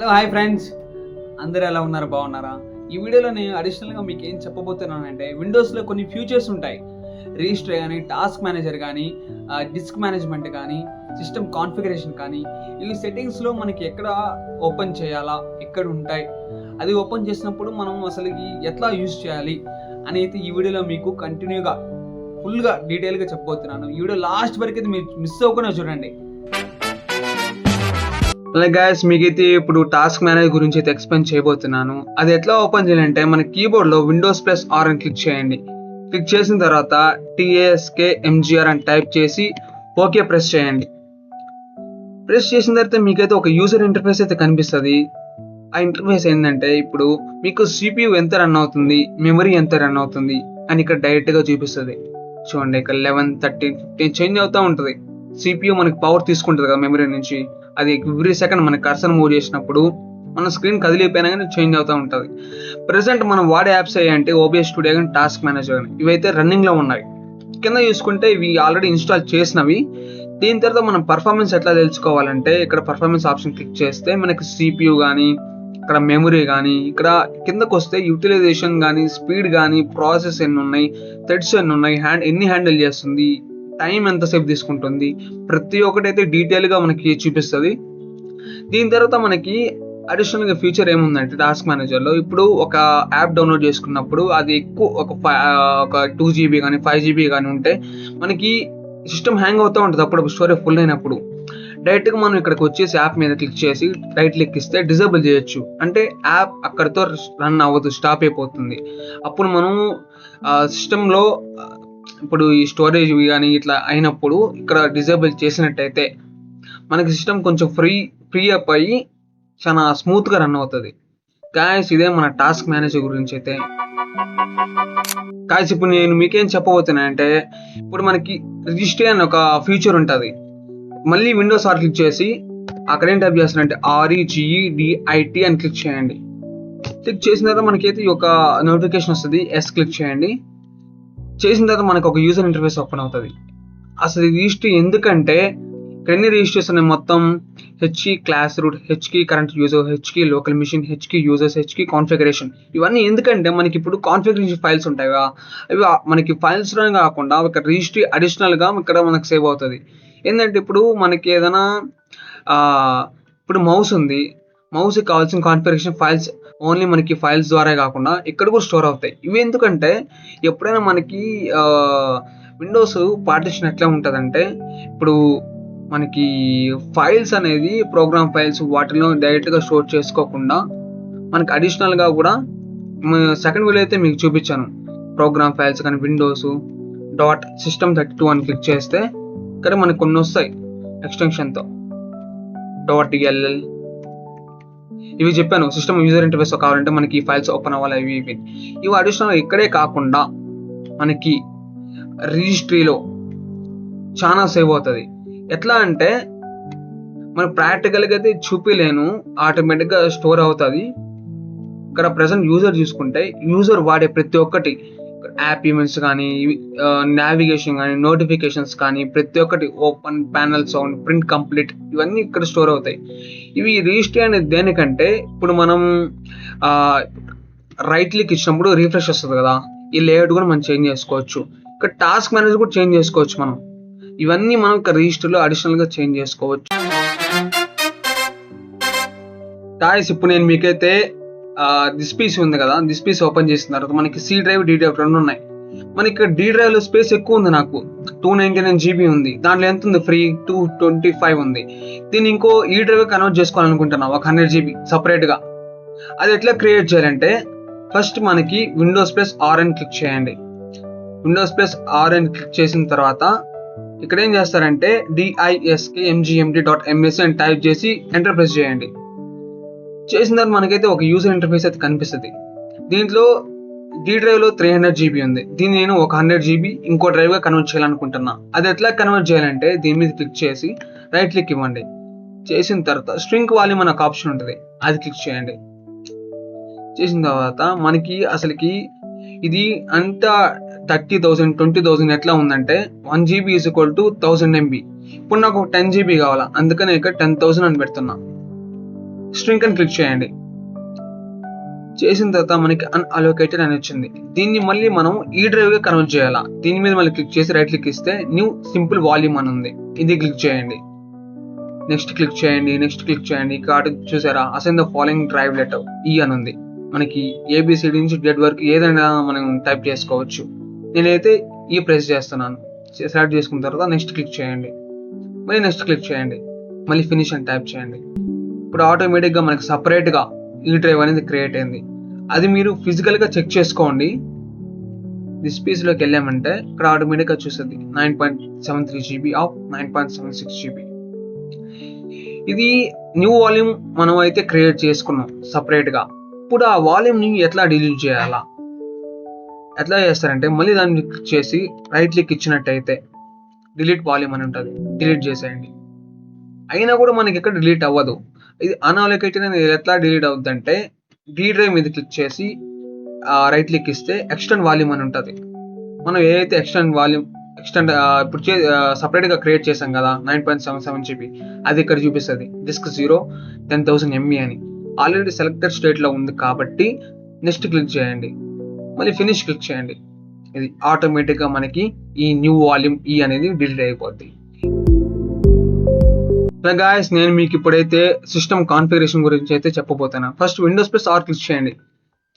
Hello hi friends, అందరూ ఎలా ఉన్నారు? బాగున్నారా? ఈ వీడియోలో నేను అడిషనల్గా మీకు ఏం చెప్పబోతున్నానంటే, విండోస్లో కొన్ని ఫ్యూచర్స్ ఉంటాయి. రిజిస్టర్ కానీ, టాస్క్ మేనేజర్ కానీ, డిస్క్ మేనేజ్మెంట్ కానీ, సిస్టమ్ కాన్ఫిగరేషన్ కానీ, ఈ సెట్టింగ్స్లో మనకి ఎక్కడ ఓపెన్ చేయాలా, ఎక్కడ ఉంటాయి, అది ఓపెన్ చేసినప్పుడు మనం అసలు ఎట్లా యూజ్ చేయాలి అనేది ఈ వీడియోలో మీకు కంటిన్యూగా ఫుల్గా డీటెయిల్గా చెప్పబోతున్నాను. ఈ వీడియో లాస్ట్ వరకు అయితే మీరు మిస్ అవ్వకుండా చూడండి. గైస్, మీకైతే ఇప్పుడు టాస్క్ మేనేజర్ గురించి అయితే ఎక్స్ప్లెయిన్ చేయబోతున్నాను. అది ఎట్లా ఓపెన్ చేయాలంటే, మన కీబోర్డ్లో Windows+R అని క్లిక్ చేయండి. క్లిక్ చేసిన తర్వాత TASKMGR అని టైప్ చేసి ఓకే ప్రెస్ చేయండి. ప్రెస్ చేసిన తర్వాత మీకైతే ఒక యూజర్ ఇంటర్ఫేస్ అయితే కనిపిస్తుంది. ఆ ఇంటర్ఫేస్ ఏంటంటే, ఇప్పుడు మీకు CPU ఎంత రన్ అవుతుంది, మెమరీ ఎంత రన్ అవుతుంది అని ఇక్కడ డైరెక్ట్గా చూపిస్తుంది. చూడండి, ఇక్కడ 11, 13, 15 చేంజ్ అవుతూ ఉంటుంది. CPU మనకి పవర్ తీసుకుంటుంది కదా మెమరీ నుంచి. అది ఎవ్రీ సెకండ్ మన కర్సర్ మూవ్ చేసినప్పుడు మన స్క్రీన్ కదిలిపోయినా కానీ చేంజ్ అవుతూ ఉంటుంది. ప్రెసెంట్ మనం వాడే యాప్స్ ఏంటంటే OBS స్టూడియో కానీ, టాస్క్ మేనేజర్ కానీ, ఇవైతే రన్నింగ్లో ఉన్నాయి. కింద చూసుకుంటే ఇవి ఆల్రెడీ ఇన్స్టాల్ చేసినవి. దీని తర్వాత మనం పర్ఫార్మెన్స్ ఎట్లా తెలుసుకోవాలంటే, ఇక్కడ పర్ఫార్మెన్స్ ఆప్షన్ క్లిక్ చేస్తే మనకి CPU కానీ, ఇక్కడ మెమరీ కానీ, ఇక్కడ కిందకు వస్తే యూటిలైజేషన్ కానీ, స్పీడ్ కానీ, ప్రాసెస్ ఎన్ని ఉన్నాయి, థ్రెడ్స్ ఎన్ని ఉన్నాయి, ఎన్ని హ్యాండిల్ చేస్తుంది, టైం ఎంతసేపు తీసుకుంటుంది, ప్రతి ఒక్కటి అయితే డీటెయిల్గా మనకి చూపిస్తుంది. దీని తర్వాత మనకి అడిషనల్గా ఫీచర్ ఏముందంటే, టాస్క్ మేనేజర్లో ఇప్పుడు ఒక యాప్ డౌన్లోడ్ చేసుకున్నప్పుడు అది ఎక్కువ ఒక 2 GB కానీ 5 GB కానీ ఉంటే మనకి సిస్టమ్ హ్యాంగ్ అవుతూ ఉంటుంది. అప్పుడు స్టోరేజ్ ఫుల్ అయినప్పుడు డైరెక్ట్గా మనం ఇక్కడికి వచ్చేసి యాప్ మీద క్లిక్ చేసి రైట్ క్లిక్ ఇస్తే డిజేబుల్ చేయొచ్చు. అంటే యాప్ అక్కడితో రన్ అవ్వదు, స్టాప్ అయిపోతుంది. అప్పుడు మనం సిస్టంలో ఇప్పుడు ఈ స్టోరేజ్ కానీ ఇట్లా అయినప్పుడు ఇక్కడ డిజేబుల్ చేసినట్టయితే మనకి సిస్టమ్ కొంచెం ఫ్రీ అప్ అయ్యి చాలా స్మూత్గా రన్ అవుతుంది. గాయస్, ఇదే మన టాస్క్ మేనేజర్ గురించి అయితే. గాయస్, ఇప్పుడు నేను మీకేం చెప్పబోతున్నా అంటే, ఇప్పుడు మనకి రిజిస్టర్ అని ఒక ఫీచర్ ఉంటుంది. మళ్ళీ Windows R క్లిక్ చేసి అక్కడ ఏం టైప్ చేస్తారంటే REGEDIT అని క్లిక్ చేయండి. క్లిక్ చేసిన తర్వాత మనకైతే ఒక నోటిఫికేషన్ వస్తుంది. క్లిక్ చేయండి. చేసిన తర్వాత మనకు ఒక యూజర్ ఇంటర్ఫేస్ ఓపెన్ అవుతుంది. అసలు రిజిస్టర్ ఎందుకంటే, ఇక్కడ ఎన్ని రిజిస్టర్స్ ఉన్నాయి మొత్తం: HE class root, HE current user, HE local machine, HE users, HE configuration. ఇవన్నీ ఎందుకంటే మనకి ఇప్పుడు కాన్ఫిగరేషన్ ఫైల్స్ ఉంటాయి కదా, అవి మనకి ఫైల్స్లోనే కాకుండా ఒక రిజిస్టర్ అడిషనల్గా ఇక్కడ మనకు సేవ్ అవుతుంది. ఏంటంటే ఇప్పుడు మనకి ఏదైనా ఇప్పుడు మౌస్ ఉంది, మౌస్కి కావాల్సిన కాన్ఫిగరేషన్ ఫైల్స్ ఓన్లీ మనకి ఫైల్స్ ద్వారా కాకుండా ఇక్కడ కూడా స్టోర్ అవుతాయి. ఇవి ఎందుకంటే ఎప్పుడైనా మనకి విండోస్ పార్టిషన్ ఎట్లా ఉంటుందంటే, ఇప్పుడు మనకి ఫైల్స్ అనేది ప్రోగ్రామ్ ఫైల్స్ వాటిలో డైరెక్ట్గా స్టోర్ చేసుకోకుండా మనకి అడిషనల్గా కూడా సెకండ్ వీడియో అయితే మీకు చూపించాను. ప్రోగ్రామ్ ఫైల్స్ కానీ విండోస్ .system32 అని క్లిక్ చేస్తే ఇక్కడ మనకు కొన్ని వస్తాయి ఎక్స్టెన్షన్తో. .dll ఇవి చెప్పాను. సిస్టమ్ యూజర్ ఇంటర్ఫేస్ కావాలంటే మనకి ఈ ఫైల్స్ ఓపెన్ అవ్వాలి. ఇవి అడిషనల్ ఇక్కడే కాకుండా మనకి రిజిస్ట్రీలో చాలా సేవ్ అవుతుంది. ఎట్లా అంటే మనం ప్రాక్టికల్గా అయితే చూపిలేను, ఆటోమేటిక్గా స్టోర్ అవుతుంది. ఇక్కడ ప్రజెంట్ యూజర్ చూసుకుంటే యూజర్ వాడే ప్రతి ఒక్కటి, యాప్ ఈవెంట్స్ కానీ, నావిగేషన్ కానీ, నోటిఫికేషన్స్ కానీ, ప్రతి ఒక్కటి, open, panel sound, print complete, ఇవన్నీ ఇక్కడ స్టోర్ అవుతాయి. ఇవి రిజిస్టర్ అనేది దేనికంటే, ఇప్పుడు మనం రైట్ క్లిక్ ఇచ్చినప్పుడు రిఫ్రెష్ వస్తుంది కదా, ఈ లేఅవుట్ కూడా మనం చేంజ్ చేసుకోవచ్చు. ఇక్కడ టాస్క్ మేనేజర్ కూడా చేంజ్ చేసుకోవచ్చు మనం. ఇవన్నీ మనం ఇక్కడ రిజిస్టర్లో అడిషనల్గా చేంజ్ చేసుకోవచ్చు. గాయ్స్, ఇప్పుడు నేను మీకైతే దిస్ పీస్ ఉంది కదా, దిస్ పీస్ ఓపెన్ చేసిన తర్వాత మనకి C డ్రైవ్, D డ్రైవ్ రెండు ఉన్నాయి. మనకి ఇక్కడ D డ్రైవ్లో స్పేస్ ఎక్కువ ఉంది. నాకు 299 GB ఉంది. దాంట్లో ఎంత ఉంది? ఫ్రీ 225 ఉంది. దీన్ని ఇంకో ఈ డ్రైవ్ కన్వర్ట్ చేసుకోవాలనుకుంటున్నా, ఒక 100 GB సపరేట్గా. అది ఎట్లా క్రియేట్ చేయాలంటే, ఫస్ట్ మనకి Windows+R అని క్లిక్ చేయండి. Windows+R అని క్లిక్ చేసిన తర్వాత ఇక్కడ ఏం చేస్తారంటే DISKMGMD.ms అని టైప్ చేసి ఎంటర్ ప్రెస్ చేయండి. చేసిన తర్వాత మనకైతే ఒక యూజర్ ఇంటర్ఫేస్ అయితే కనిపిస్తుంది. దీంట్లో D డ్రైవ్లో 300 GB ఉంది. దీన్ని నేను ఒక 100 GB ఇంకో డ్రైవ్గా కన్వర్ట్ చేయాలనుకుంటున్నా. అది ఎట్లా కన్వర్ట్ చేయాలంటే, దీని మీద క్లిక్ చేసి రైట్ క్లిక్ ఇవ్వండి. చేసిన తర్వాత స్ట్రింగ్ వాల్యూమ్ అనే ఒక ఆప్షన్ ఉంటుంది, అది క్లిక్ చేయండి. చేసిన తర్వాత మనకి అసలుకి ఇది అంతా 30,000 20,000 ఎట్లా ఉందంటే, 1 GB = 1000 MB. ఇప్పుడు నాకు 10 GB కావాలా, అందుకని ఇక్కడ 10,000 అని పెడుతున్నా. స్ట్రింక్ అని క్లిక్ చేయండి. చేసిన తర్వాత మనకి అన్అలోకేటెడ్ అని వచ్చింది. దీన్ని మళ్ళీ మనం ఈ డ్రైవ్గా కన్వర్ట్ చేయాలా. దీని మీద మళ్ళీ క్లిక్ చేసి రైట్ క్లిక్ ఇస్తే న్యూ సింపుల్ వాల్యూమ్ అని ఉంది, ఇది క్లిక్ చేయండి. నెక్స్ట్ క్లిక్ చేయండి. కార్డు చూసారా, assign the following drive letter ఈ అని ఉంది. మనకి ఏబిసిడి నుంచి డెడ్ వరకు ఏదైనా మనం టైప్ చేసుకోవచ్చు. నేనైతే ఈ ప్రెస్ చేస్తున్నాను. సెలెక్ట్ చేసుకున్న తర్వాత నెక్స్ట్ క్లిక్ చేయండి. మళ్ళీ నెక్స్ట్ క్లిక్ చేయండి. మళ్ళీ ఫినిష్ అని టైప్ చేయండి. ఇప్పుడు ఆటోమేటిక్గా మనకి సపరేట్గా ఈ డ్రైవ్ అనేది క్రియేట్ అయింది. అది మీరు ఫిజికల్గా చెక్ చేసుకోండి. దిస్పీస్లోకి వెళ్ళామంటే ఇక్కడ ఆటోమేటిక్గా చూస్తుంది 9.73 GB ఆఫ్ 9.76 GB. ఇది న్యూ వాల్యూమ్ మనం అయితే క్రియేట్ చేసుకున్నాం సపరేట్గా. ఇప్పుడు ఆ వాల్యూమ్ని ఎట్లా డిలీట్ చేయాలా, ఎట్లా చేస్తారంటే మళ్ళీ దాన్ని క్లిక్ చేసి రైట్ క్లిక్ ఇచ్చినట్టయితే డిలీట్ వాల్యూమ్ అని ఉంటుంది, డిలీట్ చేసేయండి. అయినా కూడా మనకి ఇక్కడ డిలీట్ అవ్వదు. ఇది అన్అలోకేటెడ్ అనేది ఎట్లా డిలీట్ అవుద్ది అంటే డి డ్రైవ్ మీద క్లిక్ చేసి రైట్ క్లిక్ ఇస్తే ఎక్స్టెండ్ వాల్యూమ్ అని ఉంటుంది. మనం ఏదైతే ఎక్స్టెండ్ ఇప్పుడు సపరేట్గా క్రియేట్ చేసాం కదా 9.77 GB, అది ఇక్కడ చూపిస్తుంది డిస్క్ 0 10,000 MB అని. ఆల్రెడీ సెలెక్టెడ్ స్టేట్లో ఉంది కాబట్టి నెక్స్ట్ క్లిక్ చేయండి. మళ్ళీ ఫినిష్ క్లిక్ చేయండి. ఇది ఆటోమేటిక్గా మనకి ఈ న్యూ వాల్యూమ్ ఈ అనేది డిలీట్ అయిపోద్ది. గాయస్, నేను మీకు ఇప్పుడైతే సిస్టమ్ కాన్ఫిగరేషన్ గురించి అయితే చెప్పబోతాను. First windows plus R click చేయండి.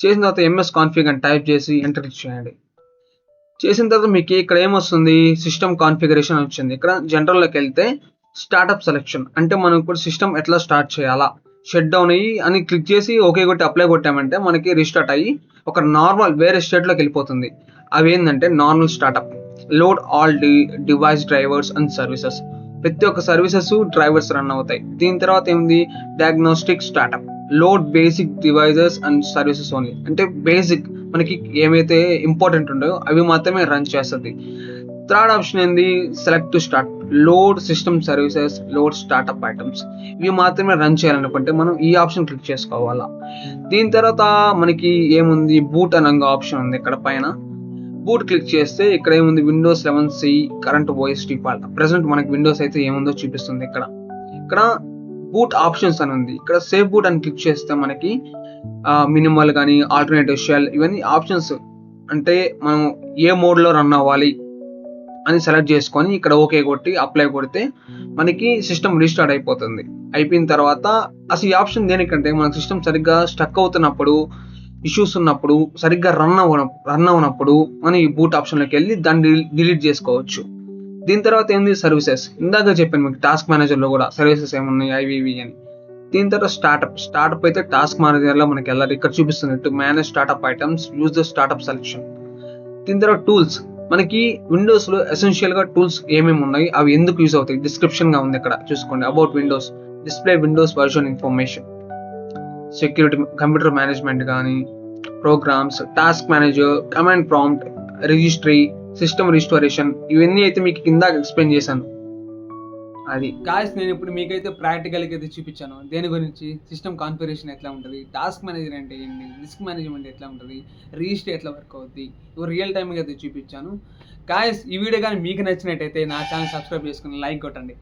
చేసిన తర్వాత MS కాన్ఫిగ్ అని టైప్ చేసి ఎంటర్ క్లిక్ చేయండి. చేసిన తర్వాత మీకు ఇక్కడ ఏమొస్తుంది, సిస్టమ్ కాన్ఫిగరేషన్ వచ్చింది. ఇక్కడ జనరల్లోకి వెళ్తే స్టార్ట్అప్ సెలెక్షన్ అంటే మనం ఇప్పుడు సిస్టమ్ ఎట్లా స్టార్ట్ చేయాలా, షట్ డౌన్ అయ్యి అని క్లిక్ చేసి ఓకే కొట్టి అప్లై కొట్టామంటే మనకి రీస్టార్ట్ అయ్యి ఒక నార్మల్ వేరే స్టేట్లోకి వెళ్ళిపోతుంది. అవి ఏంటంటే normal startup, load all device drivers and services, ప్రతి ఒక్క సర్వీసెస్ డ్రైవర్స్ రన్ అవుతాయి. దీని తర్వాత ఏంది diagnostic startup, load basic devices and services only, అంటే బేసిక్ మనకి ఏమైతే ఇంపార్టెంట్ ఉంటాయో అవి మాత్రమే రన్ చేస్తుంది. థర్డ్ ఆప్షన్ ఏంది select to start, load system services, load startup items, ఇవి మాత్రమే రన్ చేయాలనుకుంటే మనం ఈ ఆప్షన్ క్లిక్ చేసుకోవాలా. దీని తర్వాత మనకి ఏముంది బూట్ అనే ఆప్షన్ ఉంది. ఇక్కడ పైన బూట్ క్లిక్ చేస్తే ఇక్కడ ఏముంది Windows 11C current OS default, present మనకి విండోస్ అయితే ఏముందో చూపిస్తుంది. ఇక్కడ బూట్ ఆప్షన్స్ అని ఉంది. ఇక్కడ సేవ్ బూట్ అని క్లిక్ చేస్తే మనకి మినిమల్ కానీ ఆల్టర్నేటివ్ షెల్ ఇవన్నీ ఆప్షన్స్, అంటే మనం ఏ మోడ్లో రన్ అవ్వాలి అని సెలెక్ట్ చేసుకొని ఇక్కడ ఓకే కొట్టి అప్లై కొడితే మనకి సిస్టమ్ రీస్టార్ట్ అయిపోతుంది. అయిపోయిన తర్వాత అసలు ఈ ఆప్షన్ దేనికంటే మనకి సిస్టమ్ సరిగ్గా స్టక్ అవుతున్నప్పుడు, ఇష్యూస్ ఉన్నప్పుడు, సరిగ్గా రన్ అవునప్పుడు మనం ఈ బూట్ ఆప్షన్లోకి వెళ్ళి దాన్ని డిలీట్ చేసుకోవచ్చు. దీని తర్వాత ఏంది సర్వీసెస్, ఇందాక చెప్పాను మీకు టాస్క్ మేనేజర్లో కూడా సర్వీసెస్ ఏమున్నాయి అవి అని. దీని తర్వాత స్టార్ట్అప్ అయితే టాస్క్ మేనేజర్లో మనకి వెళ్ళాలి. ఇక్కడ చూపిస్తుంది to manage startup items, use the startup selection. దీని తర్వాత టూల్స్, మనకి విండోస్లో ఎసెన్షియల్గా టూల్స్ ఏమేమి ఉన్నాయి అవి ఎందుకు యూజ్ అవుతాయి డిస్క్రిప్షన్గా ఉంది. ఇక్కడ చూసుకోండి about windows, display windows version information, security, computer management కానీ, programs, task manager, command prompt, registry, system restoration, ఇవన్నీ అయితే మీకు కింద ఎక్స్ప్లెయిన్ చేశాను. అది గాయస్, నేను ఇప్పుడు మీకైతే ప్రాక్టికల్గా అయితే చూపించాను దేని గురించి, సిస్టమ్ కాన్ఫిగరేషన్ ఎట్లా ఉంటుంది, టాస్క్ మేనేజర్ అంటే ఏంటి, డిస్క్ మేనేజ్మెంట్ ఎట్లా ఉంటుంది, రిజిస్టర్ ఎట్లా వర్క్ అవుతుంది, ఇవి రియల్ టైమ్గా అయితే చూపించాను. గాయస్, ఈ వీడియో కానీ మీకు నచ్చినట్టయితే నా ఛానల్ సబ్స్క్రైబ్ చేసుకుని లైక్ కొట్టండి.